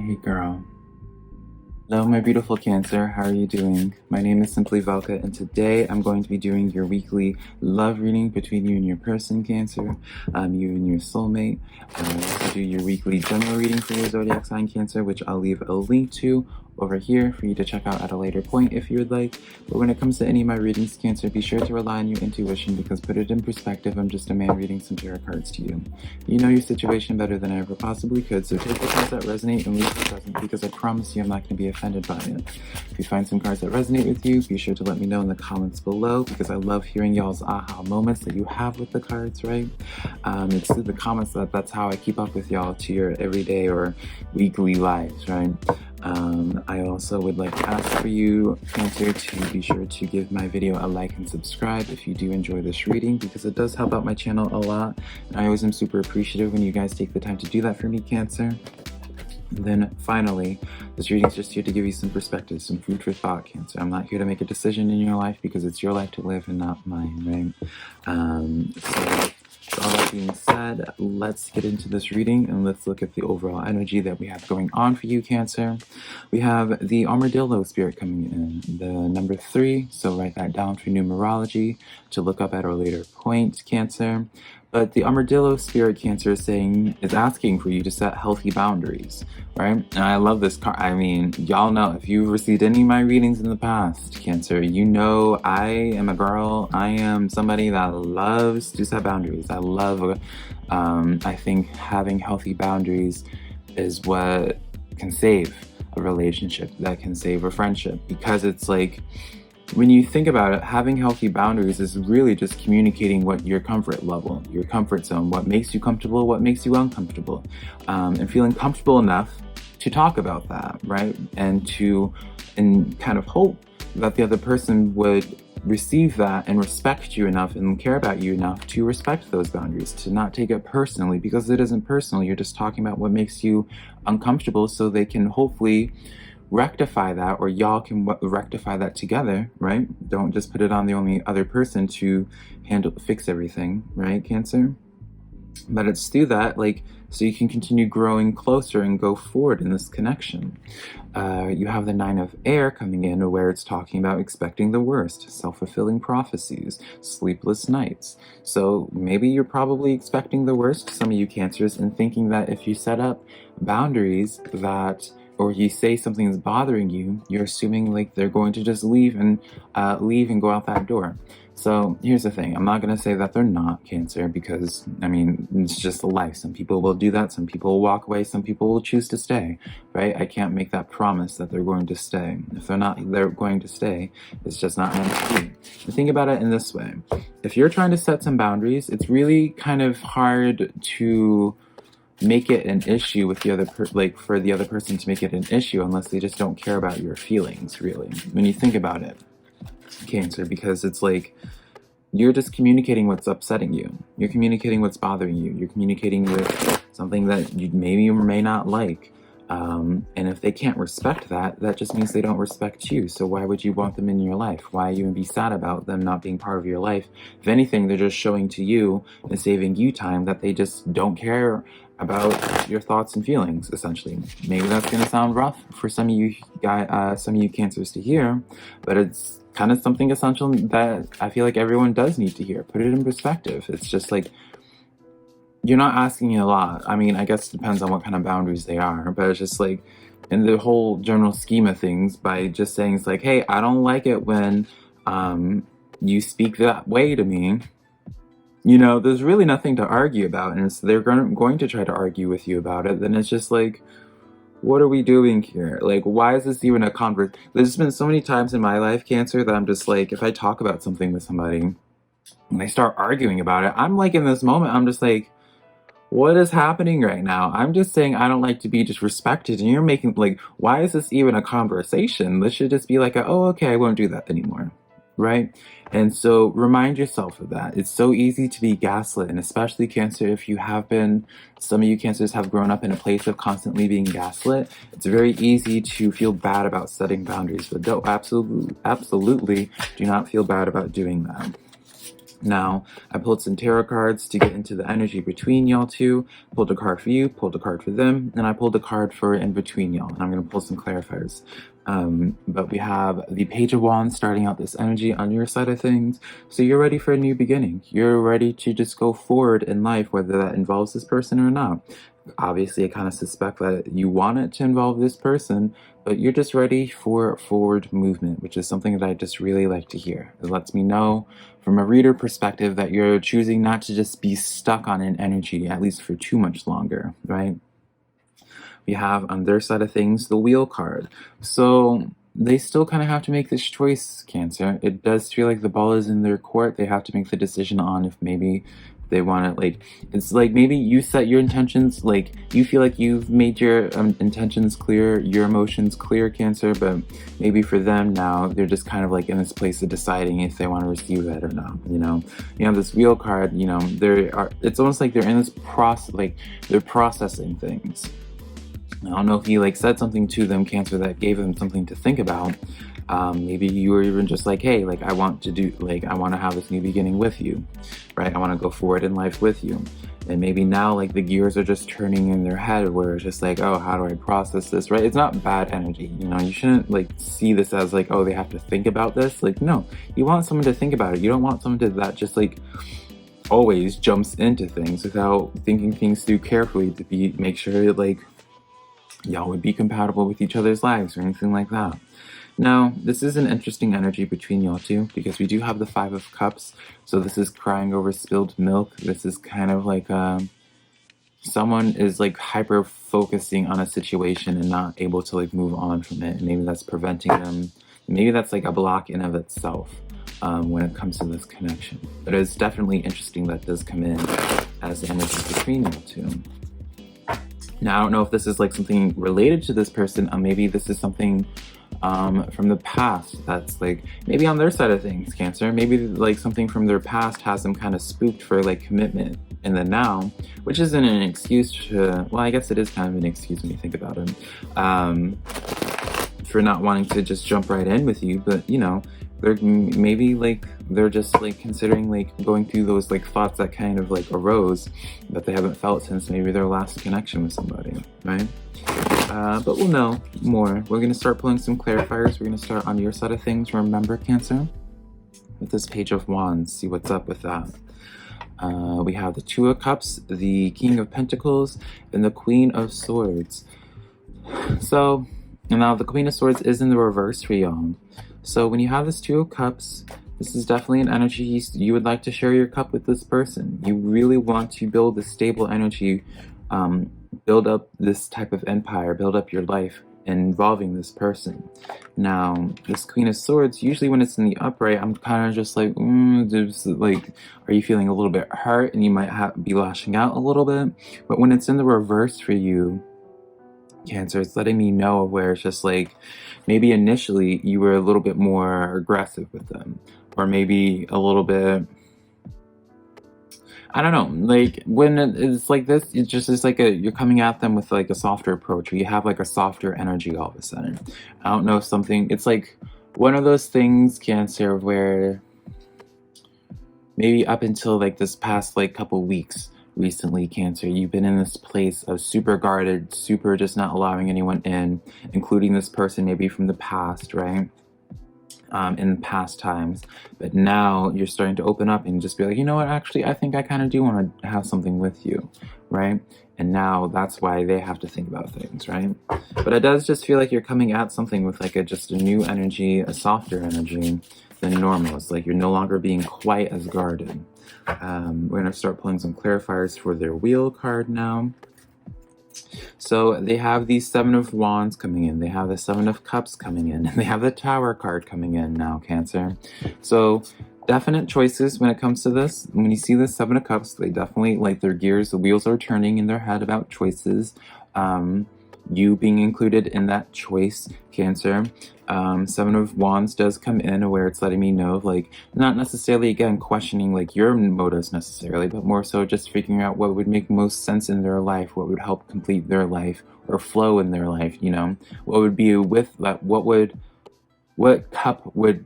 Hey girl. Hello my beautiful Cancer, how are you doing? My name is SimplyVelca and today I'm going to be doing your weekly love reading between you and your person, Cancer, you and your soulmate. I also do your weekly general reading for your zodiac sign, Cancer, which I'll leave a link to over here for you to check out at a later point if you would like. But when it comes to any of my readings, Cancer, be sure to rely on your intuition because put it in perspective, I'm just a man reading some tarot cards to you. You know your situation better than I ever possibly could, so take the cards that resonate and leave the present because I promise you I'm not going to be offended by it. If you find some cards that resonate with you, be sure to let me know in the comments below because I love hearing y'all's aha moments that you have with the cards, right? It's through the comments that's how I keep up with y'all to your everyday or weekly lives, right? I also would like to ask for you, Cancer, to be sure to give my video a like and subscribe if you do enjoy this reading because it does help out my channel a lot. And I always am super appreciative when you guys take the time to do that for me, Cancer. And then finally, this reading is just here to give you some perspective, some food for thought, Cancer. I'm not here to make a decision in your life because it's your life to live and not mine, right? So all that being said, let's get into this reading and let's look at the overall energy that we have going on for you, Cancer. We have the armadillo spirit coming in, the number 3, so write that down for numerology to look up at a later point, Cancer. But the armadillo spirit, Cancer, is asking for you to set healthy boundaries, right? And I love this card. I mean, y'all know, if you've received any of my readings in the past, Cancer, you know I am a girl. I am somebody that loves to set boundaries. I love, I think having healthy boundaries is what can save a relationship, that can save a friendship, because it's like, when you think about it, having healthy boundaries is really just communicating what your comfort level, your comfort zone, what makes you comfortable, what makes you uncomfortable, and feeling comfortable enough to talk about that, right? And kind of hope that the other person would receive that and respect you enough and care about you enough to respect those boundaries, to not take it personally, because it isn't personal. You're just talking about what makes you uncomfortable so they can hopefully rectify that, or y'all can rectify that together, right? Don't just put it on the only other person to fix everything, right, Cancer? But it's through that, like, so you can continue growing closer and go forward in this connection. You have the 9 of air coming in, where it's talking about expecting the worst, self-fulfilling prophecies, sleepless nights. So maybe you're probably expecting the worst, some of you Cancers, and thinking that if you set up boundaries or you say something is bothering you, you're assuming like they're going to just leave and go out that door. So here's the thing, I'm not going to say that they're not, Cancer, because I mean, it's just life. Some people will do that, some people will walk away, some people will choose to stay, right? I can't make that promise that they're going to stay. If they're going to stay, it's just not meant to be. And think about it in this way. If you're trying to set some boundaries, it's really kind of hard to make it an issue with the other for the other person to make it an issue unless they just don't care about your feelings, really, when you think about it, Cancer, because it's like you're just communicating what's upsetting you, you're communicating what's bothering you, you're communicating with something that you maybe or may not like, and if they can't respect that, that just means they don't respect you. So why would you want them in your life? Why even be sad about them not being part of your life? If anything, they're just showing to you and saving you time that they just don't care about your thoughts and feelings, essentially. Maybe that's going to sound rough for some of you Cancers to hear, but it's kind of something essential that I feel like everyone does need to hear. Put it in perspective. It's just like, you're not asking a lot. I mean, I guess it depends on what kind of boundaries they are, but it's just like, in the whole general scheme of things, by just saying it's like, hey, I don't like it when you speak that way to me. You know, there's really nothing to argue about, and they're going to try to argue with you about it, then it's just like, what are we doing here? Like, why is this even a conversation? There's been so many times in my life, Cancer, that I'm just like, if I talk about something with somebody and they start arguing about it, I'm like, in this moment, I'm just like, what is happening right now? I'm just saying I don't like to be disrespected, and you're making, like, why is this even a conversation? This should just be like, oh, okay, I won't do that anymore, right? And so remind yourself of that. It's so easy to be gaslit, and especially Cancer, if you have been, some of you Cancers have grown up in a place of constantly being gaslit, it's very easy to feel bad about setting boundaries, but don't, absolutely do not feel bad about doing that. Now, I pulled some tarot cards to get into the energy between y'all two. Pulled a card for you, pulled a card for them, and I pulled a card for in between y'all. And I'm going to pull some clarifiers. But we have the Page of Wands starting out this energy on your side of things. So you're ready for a new beginning. You're ready to just go forward in life, whether that involves this person or not. Obviously, I kind of suspect that you want it to involve this person, but you're just ready for forward movement, which is something that I just really like to hear. It lets me know from a reader perspective that you're choosing not to just be stuck on an energy, at least for too much longer, right? We have on their side of things the Wheel card. So they still kind of have to make this choice, Cancer. It does feel like the ball is in their court. They have to make the decision on if maybe they want it. Like, it's like maybe you set your intentions, like you feel like you've made your intentions clear, your emotions clear, Cancer, but maybe for them now they're just kind of like in this place of deciding if they want to receive that or not. This Wheel card, it's almost like they're in this process, like they're processing things. I don't know if you said something to them, Cancer, that gave them something to think about. Maybe you were even just like, hey, I want to have this new beginning with you, right? I want to go forward in life with you. And maybe now the gears are just turning in their head where it's just like, oh, how do I process this, right? It's not bad energy. You shouldn't see this as oh, they have to think about this. No, you want someone to think about it. You don't want someone that just always jumps into things without thinking things through carefully to make sure y'all would be compatible with each other's lives or anything like that. Now, this is an interesting energy between y'all two because we do have the Five of Cups. So this is crying over spilled milk. This is kind of someone is hyper focusing on a situation and not able to move on from it. And maybe that's preventing them. Maybe that's a block in of itself when it comes to this connection. But it's definitely interesting that does come in as the energy between y'all two. Now, I don't know if this is something related to this person, or maybe this is something from the past that's maybe on their side of things, Cancer. Maybe something from their past has them kind of spooked for commitment in the now, which isn't an excuse to, well, I guess it is kind of an excuse when you think about it, for not wanting to just jump right in with you, but they're maybe they're just considering going through those thoughts that kind of arose that they haven't felt since maybe their last connection with somebody, right? But we'll know more. We're going to start pulling some clarifiers. We're going to start on your side of things. Remember, Cancer, with this Page of Wands, see what's up with that. We have the Two of Cups, the King of Pentacles, and the Queen of Swords. So, and now the Queen of Swords is in the reverse for y'all. So when you have this Two of Cups, this is definitely an energy you would like to share your cup with this person. You really want to build a stable energy, build up this type of empire, build up your life involving this person. Now, this Queen of Swords, usually when it's in the upright, I'm kind of just are you feeling a little bit hurt and you might be lashing out a little bit? But when it's in the reverse for you, Cancer, it's letting me know where it's just maybe initially you were a little bit more aggressive with them, or maybe a little bit, I don't know, when it's this, it just is you're coming at them with a softer approach, or you have a softer energy all of a sudden. I don't know if something, it's one of those things, Cancer, where maybe up until this past couple weeks, recently, Cancer, you've been in this place of super guarded, super just not allowing anyone in, including this person maybe from the past, right? In past times. But now you're starting to open up and just be you know what, actually, I think I kind of do want to have something with you, right? And now that's why they have to think about things, right? But it does just feel you're coming at something with just a new energy, a softer energy than normal. It's you're no longer being quite as guarded. We're going to start pulling some clarifiers for their Wheel card now. So they have the Seven of Wands coming in. They have the Seven of Cups coming in. And they have the Tower card coming in now, Cancer. So definite choices when it comes to this. When you see the Seven of Cups, they definitely, their gears, the wheels are turning in their head about choices. You being included in that choice, Cancer. Seven of Wands does come in where it's letting me know not necessarily again questioning your motives necessarily, but more so just figuring out what would make most sense in their life, what would help complete their life or flow in their life, what would be with that, what cup would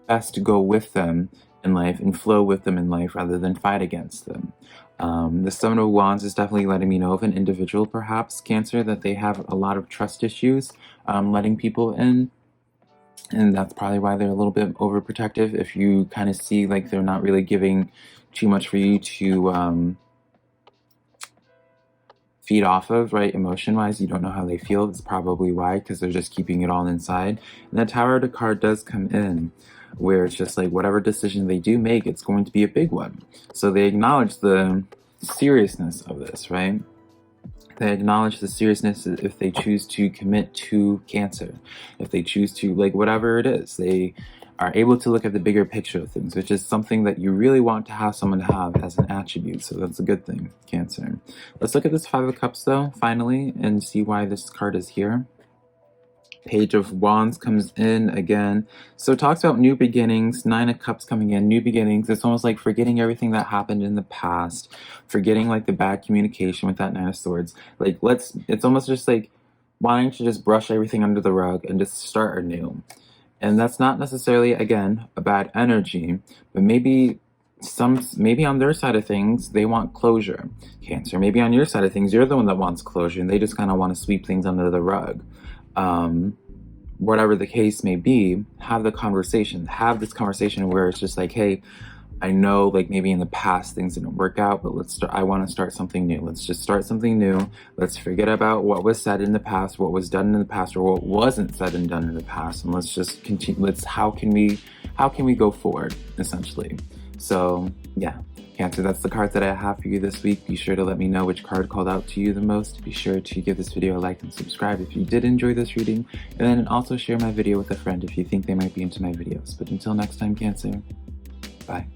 best go with them in life and flow with them in life rather than fight against them. The Seven of Wands is definitely letting me know of an individual, perhaps Cancer, that they have a lot of trust issues letting people in. And that's probably why they're a little bit overprotective. If you kind of see like they're not really giving too much for you to feed off of, right, emotion-wise, you don't know how they feel. It's probably why, because they're just keeping it all inside. And the Tower card does come in, where it's just like whatever decision they do make, it's going to be a big one. So they acknowledge the seriousness of this, right? They acknowledge the seriousness if they choose to commit to Cancer. If they choose to, like, whatever it is, they are able to look at the bigger picture of things, which is something that you really want to have someone to have as an attribute. So that's a good thing, Cancer. Let's look at this Five of Cups, though, finally, and see why this card is here. Page of Wands comes in again. So it talks about new beginnings. Nine of Cups coming in, new beginnings. It's almost like forgetting everything that happened in the past, forgetting like the bad communication with that Nine of Swords. Like it's almost just like wanting to just brush everything under the rug and just start anew. And that's not necessarily, again, a bad energy, but maybe on their side of things they want closure, Cancer. Maybe on your side of things you're the one that wants closure and they just kind of want to sweep things under the rug. Whatever the case may be, have this conversation where it's just like, hey, I know like maybe in the past things didn't work out, but I want to start something new. Let's just start something new. Let's forget about what was said in the past, what was done in the past, or what wasn't said and done in the past, and let's just continue. How can we go forward, essentially? So yeah, Cancer, that's the card that I have for you this week. Be sure to let me know which card called out to you the most. Be sure to give this video a like and subscribe if you did enjoy this reading, and then also share my video with a friend if you think they might be into my videos. But until next time, Cancer, bye.